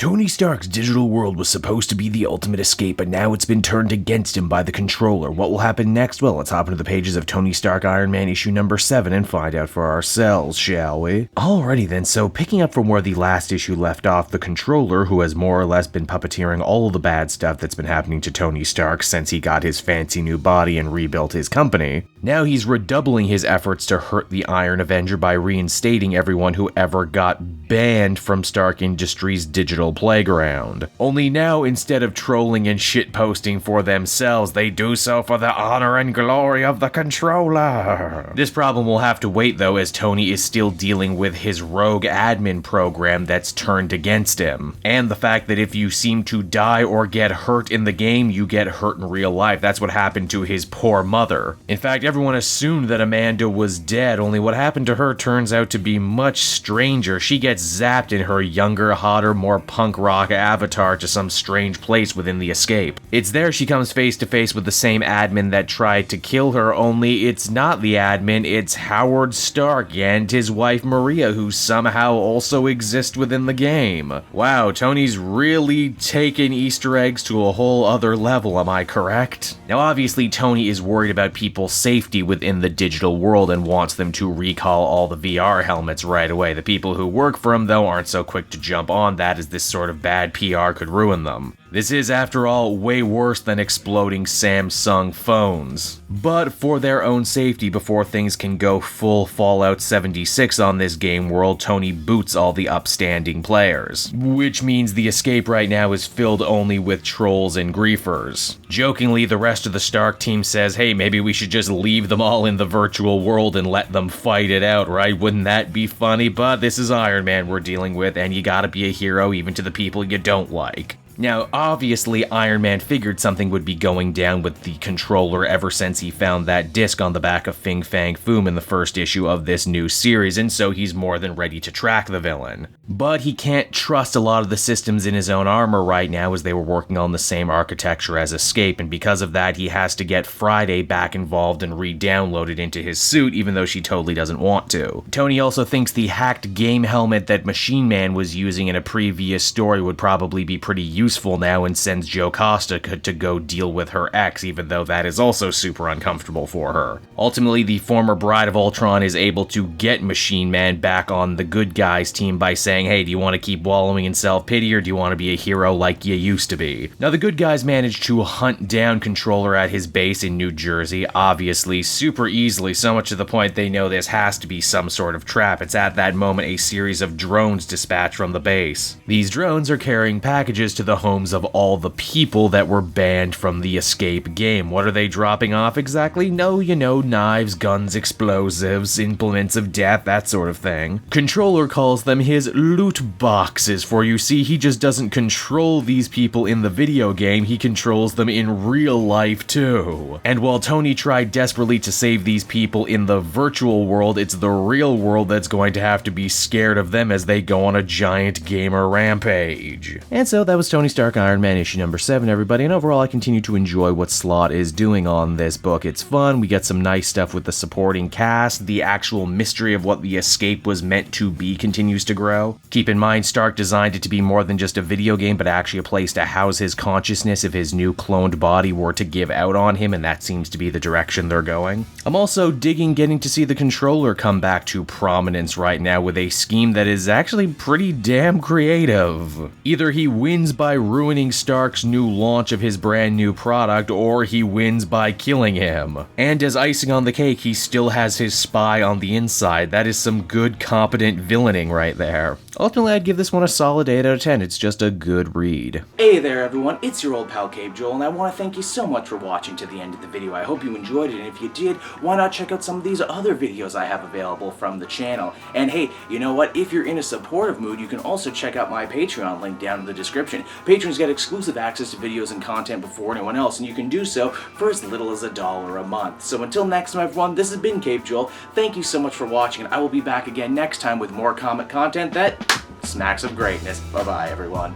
Tony Stark's digital world was supposed to be the ultimate escape, but now it's been turned against him by the controller. What will happen next? Well, let's hop into the pages of Tony Stark Iron Man issue number 7 and find out for ourselves, shall we? Alrighty then, so picking up from where the last issue left off, the controller, who has more or less been puppeteering all of the bad stuff that's been happening to Tony Stark since he got his fancy new body and rebuilt his company, now he's redoubling his efforts to hurt the Iron Avenger by reinstating everyone who ever got banned from Stark Industries' digital playground. Only now, instead of trolling and shitposting for themselves, they do so for the honor and glory of the controller. This problem will have to wait though, as Tony is still dealing with his rogue admin program that's turned against him. And the fact that if you seem to die or get hurt in the game, you get hurt in real life. That's what happened to his poor mother. In fact, everyone assumed that Amanda was dead, only what happened to her turns out to be much stranger. She gets zapped in her younger, hotter, more punk rock avatar to some strange place within the escape. It's there she comes face to face with the same admin that tried to kill her, only it's not the admin, it's Howard Stark and his wife Maria, who somehow also exist within the game. Wow, Tony's really taken Easter eggs to a whole other level, am I correct? Now obviously Tony is worried about people's safety within the digital world and wants them to recall all the VR helmets right away. The people who work for him though aren't so quick to jump on that, as this sort of bad PR could ruin them. This is, after all, way worse than exploding Samsung phones. But for their own safety, before things can go full Fallout 76 on this game world, Tony boots all the upstanding players. Which means the escape right now is filled only with trolls and griefers. Jokingly, the rest of the Stark team says, hey, maybe we should just leave them all in the virtual world and let them fight it out, right? Wouldn't that be funny? But this is Iron Man we're dealing with, and you gotta be a hero even to the people you don't like. Now, obviously, Iron Man figured something would be going down with the controller ever since he found that disc on the back of Fin Fang Foom in the first issue of this new series, and so he's more than ready to track the villain. But he can't trust a lot of the systems in his own armor right now, as they were working on the same architecture as Escape, and because of that, he has to get Friday back involved and re-downloaded into his suit, even though she totally doesn't want to. Tony also thinks the hacked game helmet that Machine Man was using in a previous story would probably be pretty useful now, and sends Jocasta to go deal with her ex, even though that is also super uncomfortable for her. Ultimately, the former Bride of Ultron is able to get Machine Man back on the good guys team by saying, hey, do you want to keep wallowing in self-pity, or do you want to be a hero like you used to be? Now, the good guys managed to hunt down Controller at his base in New Jersey, obviously, super easily, so much to the point they know this has to be some sort of trap. It's at that moment a series of drones dispatched from the base. These drones are carrying packages to the homes of all the people that were banned from the Escape game. What are they dropping off exactly? No, you know, knives, guns, explosives, implements of death, that sort of thing. Controller calls them his loot boxes, for you see, he just doesn't control these people in the video game, he controls them in real life too. And while Tony tried desperately to save these people in the virtual world, it's the real world that's going to have to be scared of them as they go on a giant gamer rampage. And so that was Tony Stark Iron Man issue number 7, everybody, and overall I continue to enjoy what Slott is doing on this book. It's fun, we get some nice stuff with the supporting cast, the actual mystery of what the escape was meant to be continues to grow. Keep in mind, Stark designed it to be more than just a video game, but actually a place to house his consciousness if his new cloned body were to give out on him, and that seems to be the direction they're going. I'm also digging getting to see the controller come back to prominence right now with a scheme that is actually pretty damn creative. Either he wins by ruining Stark's new launch of his brand new product, or he wins by killing him. And as icing on the cake, he still has his spy on the inside. That is some good, competent villaining right there. Ultimately, I'd give this one a solid 8 out of 10. It's just a good read. Hey there everyone, it's your old pal Cape Joel, and I want to thank you so much for watching to the end of the video. I hope you enjoyed it, and if you did, why not check out some of these other videos I have available from the channel. And hey, you know what, if you're in a supportive mood, you can also check out my Patreon link down in the description. Patrons get exclusive access to videos and content before anyone else, and you can do so for as little as $1 a month. So until next time everyone, this has been Cape Joel. Thank you so much for watching, and I will be back again next time with more comic content that smacks of greatness. Bye-bye, everyone.